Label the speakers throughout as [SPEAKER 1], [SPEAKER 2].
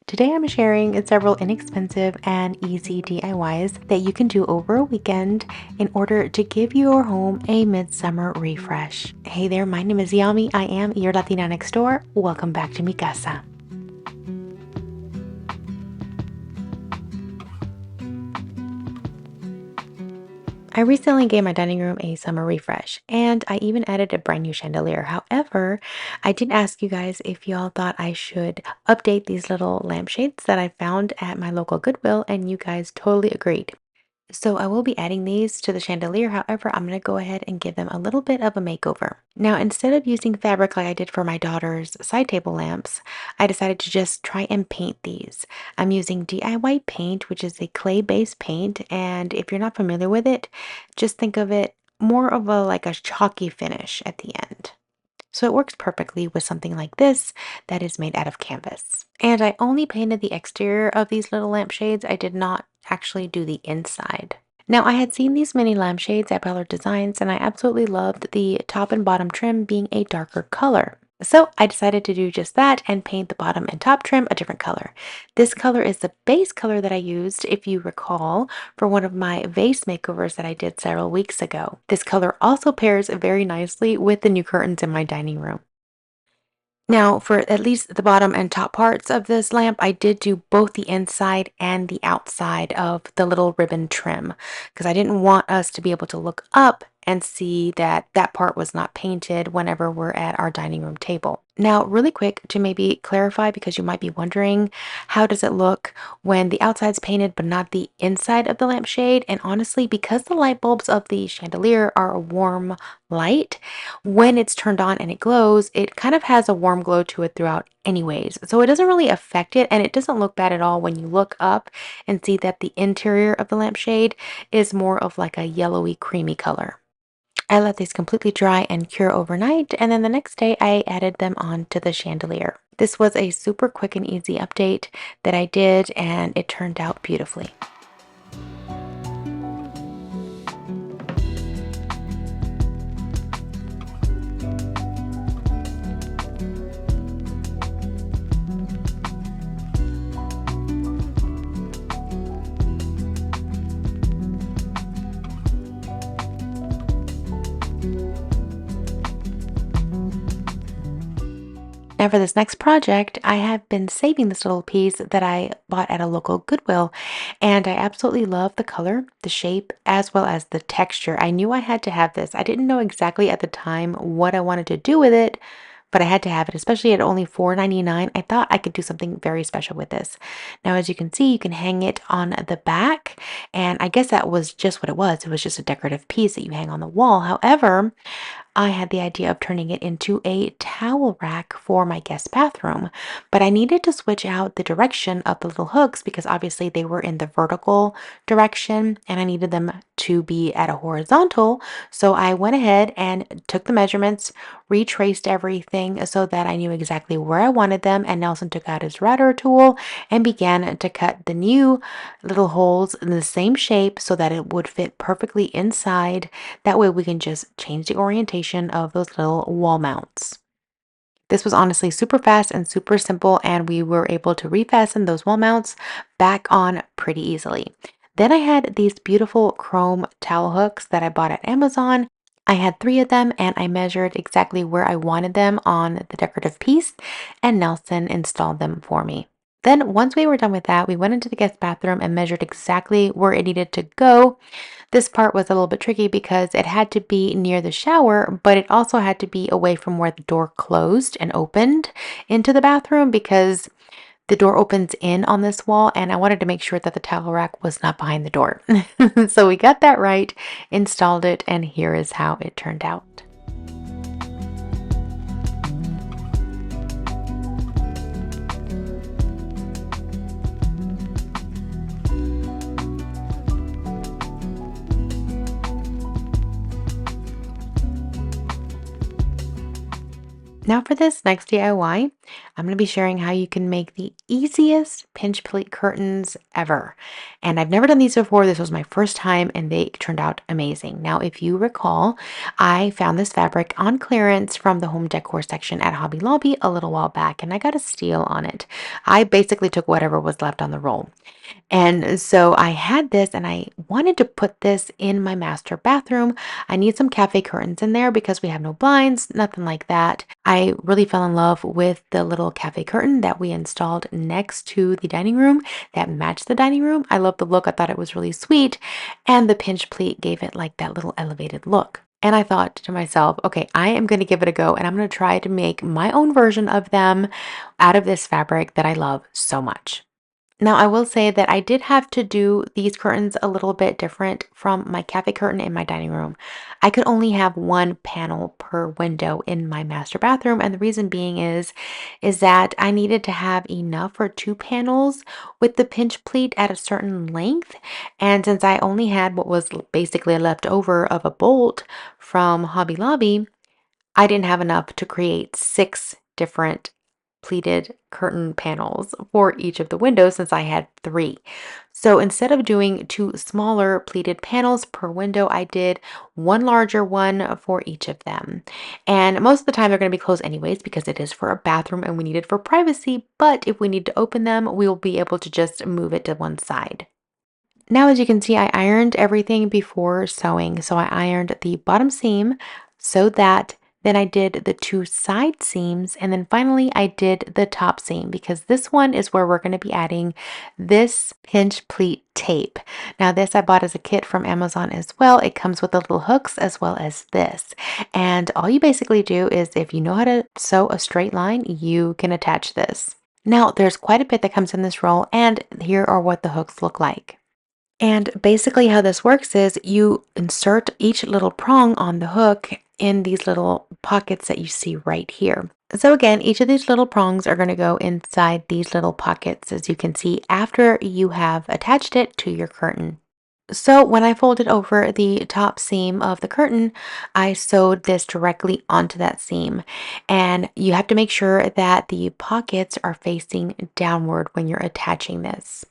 [SPEAKER 1] Today I'm sharing several inexpensive and easy DIYs that you can do over a weekend in order to give your home a midsummer refresh. Hey there, my name is Yami. I am your Latina next door. Welcome back to mi casa. I recently gave my dining room a summer refresh and I even added a brand new chandelier. However, I did ask you guys if y'all thought I should update these little lampshades that I found at my local Goodwill, and you guys totally agreed. So I will be adding these to the chandelier. However, I'm going to go ahead and give them a little bit of a makeover. Now, instead of using fabric like I did for my daughter's side table lamps, I decided to just try and paint these. I'm using DIY paint, which is a clay-based paint, and if you're not familiar with it, just think of it more of a like a chalky finish at the end. So it works perfectly with something like this that is made out of canvas. And I only painted the exterior of these little lampshades. I did not actually do the inside. Now, I had seen these mini lampshades at Ballard Designs, and I absolutely loved the top and bottom trim being a darker color. So I decided to do just that and paint the bottom and top trim a different color. This color is the base color that I used, if you recall, for one of my vase makeovers that I did several weeks ago. This color also pairs very nicely with the new curtains in my dining room. Now, for at least the bottom and top parts of this lamp, I did do both the inside and the outside of the little ribbon trim because I didn't want us to be able to look up and see that that part was not painted whenever we're at our dining room table. Now, really quick to maybe clarify, because you might be wondering, how does it look when the outside's painted but not the inside of the lampshade? And honestly, because the light bulbs of the chandelier are a warm light, when it's turned on and it glows, it kind of has a warm glow to it throughout anyways. So it doesn't really affect it, and it doesn't look bad at all when you look up and see that the interior of the lampshade is more of like a yellowy creamy color. I let these completely dry and cure overnight, and then the next day I added them onto the chandelier. This was a super quick and easy update that I did, and it turned out beautifully. Now for this next project, I have been saving this little piece that I bought at a local Goodwill, and I absolutely love the color, the shape, as well as the texture. I knew I had to have this. I didn't know exactly at the time what I wanted to do with it, but I had to have it, especially at only $4.99. I thought I could do something very special with this. Now, as you can see, you can hang it on the back, and I guess that was just what it was. It was just a decorative piece that you hang on the wall. However, I had the idea of turning it into a towel rack for my guest bathroom, but I needed to switch out the direction of the little hooks because obviously they were in the vertical direction and I needed them to be at a horizontal. So I went ahead and took the measurements, retraced everything so that I knew exactly where I wanted them, and Nelson took out his router tool and began to cut the new little holes in the same shape so that it would fit perfectly inside. That way we can just change the orientation of those little wall mounts. This was honestly super fast and super simple, and we were able to refasten those wall mounts back on pretty easily. Then I had these beautiful chrome towel hooks that I bought at Amazon. I had 3 of them and I measured exactly where I wanted them on the decorative piece, and Nelson installed them for me. Then once we were done with that, we went into the guest bathroom and measured exactly where it needed to go. This part was a little bit tricky because it had to be near the shower, but it also had to be away from where the door closed and opened into the bathroom because the door opens in on this wall, and I wanted to make sure that the towel rack was not behind the door. So we got that right, installed it, and here is how it turned out. Now for this next DIY, I'm going to be sharing how you can make the easiest pinch pleat curtains ever. And I've never done these before. This was my first time and they turned out amazing. Now, if you recall, I found this fabric on clearance from the home decor section at Hobby Lobby a little while back and I got a steal on it. I basically took whatever was left on the roll. And so I had this and I wanted to put this in my master bathroom. I need some cafe curtains in there because we have no blinds, nothing like that. I really fell in love with the little cafe curtain that we installed next to the dining room that matched the dining room. I love the look. I thought it was really sweet. And the pinch pleat gave it like that little elevated look. And I thought to myself, okay, I am going to give it a go and I'm going to try to make my own version of them out of this fabric that I love so much. Now, I will say that I did have to do these curtains a little bit different from my cafe curtain in my dining room. I could only have one panel per window in my master bathroom, and the reason being is that I needed to have enough for two panels with the pinch pleat at a certain length. And since I only had what was basically a leftover of a bolt from Hobby Lobby, I didn't have enough to create six different pleated curtain panels for each of the windows since I had three. So instead of doing two smaller pleated panels per window, I did one larger one for each of them. And most of the time they're going to be closed anyways because it is for a bathroom and we need it for privacy. But if we need to open them, we will be able to just move it to one side. Now, as you can see, I ironed everything before sewing. So I ironed the bottom seam, sewed that, then I did the two side seams, and then finally I did the top seam because this one is where we're going to be adding this pinch pleat tape. Now, this I bought as a kit from Amazon as well. It comes with the little hooks as well as this. And all you basically do is if you know how to sew a straight line, you can attach this. Now, there's quite a bit that comes in this roll, and here are what the hooks look like. And basically how this works is you insert each little prong on the hook in these little pockets that you see right here. So again, each of these little prongs are going to go inside these little pockets, as you can see, after you have attached it to your curtain. So when I folded over the top seam of the curtain, I sewed this directly onto that seam. And you have to make sure that the pockets are facing downward when you're attaching this.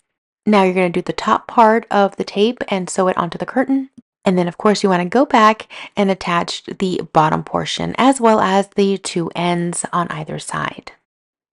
[SPEAKER 1] Now you're going to do the top part of the tape and sew it onto the curtain. And then of course you want to go back and attach the bottom portion as well as the two ends on either side.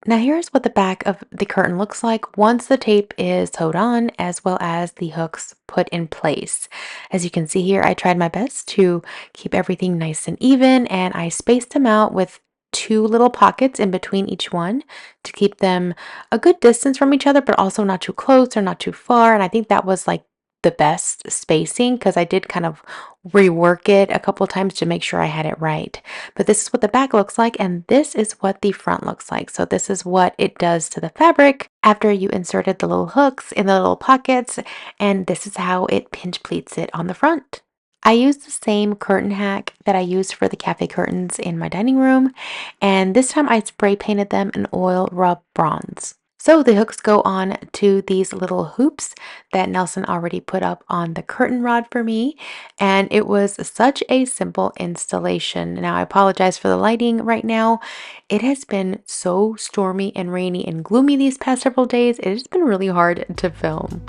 [SPEAKER 1] Now here's what the back of the curtain looks like once the tape is sewed on as well as the hooks put in place. As you can see here, I tried my best to keep everything nice and even and I spaced them out with two little pockets in between each one to keep them a good distance from each other, but also not too close or not too far. And I think that was like the best spacing because I did kind of rework it a couple times to make sure I had it right. But this is what the back looks like, and this is what the front looks like. So this is what it does to the fabric after you inserted the little hooks in the little pockets, and this is how it pinch pleats it on the front. I used the same curtain hack that I used for the cafe curtains in my dining room, and this time I spray painted them in oil rub bronze. So the hooks go on to these little hoops that Nelson already put up on the curtain rod for me, and it was such a simple installation. Now I apologize for the lighting right now. It has been so stormy and rainy and gloomy these past several days. It has been really hard to film.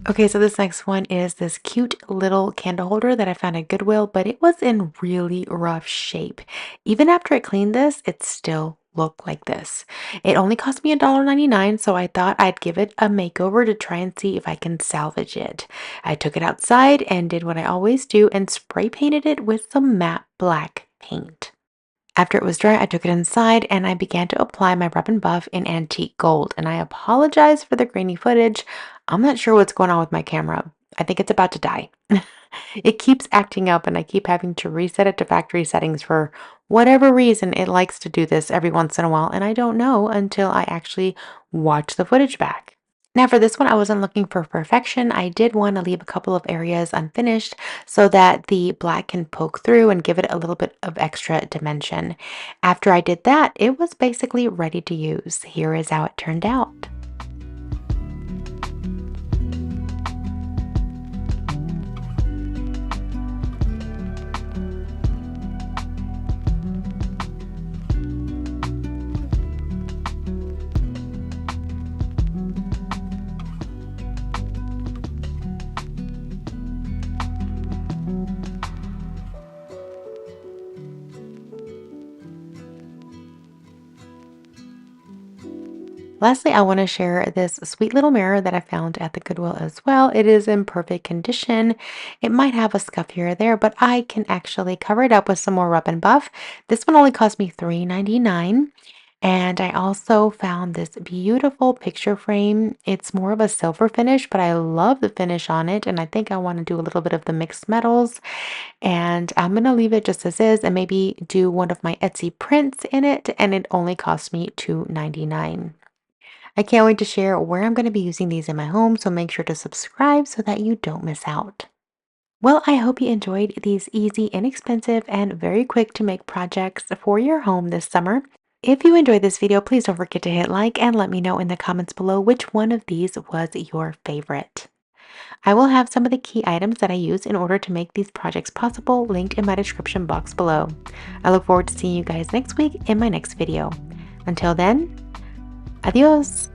[SPEAKER 1] Okay, so this next one is this cute little candle holder that I found at Goodwill, but it was in really rough shape. Even after I cleaned this, it still looked like this. It only cost me $1.99, so I thought I'd give it a makeover to try and see if I can salvage it. I took it outside and did what I always do and spray painted it with some matte black paint. After it was dry, I took it inside and I began to apply my rub and buff in antique gold. And I apologize for the grainy footage. I'm not sure what's going on with my camera. I think it's about to die. It keeps acting up and I keep having to reset it to factory settings for whatever reason. It likes to do this every once in a while, and I don't know until I actually watch the footage back. Now, for this one, I wasn't looking for perfection. I did want to leave a couple of areas unfinished so that the black can poke through and give it a little bit of extra dimension. After I did that, it was basically ready to use. Here is how it turned out. Lastly, I want to share this sweet little mirror that I found at the Goodwill as well. It is in perfect condition. It might have a scuff here or there, but I can actually cover it up with some more rub and buff. This one only cost me $3.99. And I also found this beautiful picture frame. It's more of a silver finish, but I love the finish on it. And I think I want to do a little bit of the mixed metals. And I'm going to leave it just as is and maybe do one of my Etsy prints in it. And it only cost me $2.99. I can't wait to share where I'm going to be using these in my home, so make sure to subscribe so that you don't miss out. Well, I hope you enjoyed these easy, inexpensive, and very quick to make projects for your home this summer. If you enjoyed this video, please don't forget to hit like and let me know in the comments below which one of these was your favorite. I will have some of the key items that I use in order to make these projects possible linked in my description box below. I look forward to seeing you guys next week in my next video. Until then, adios!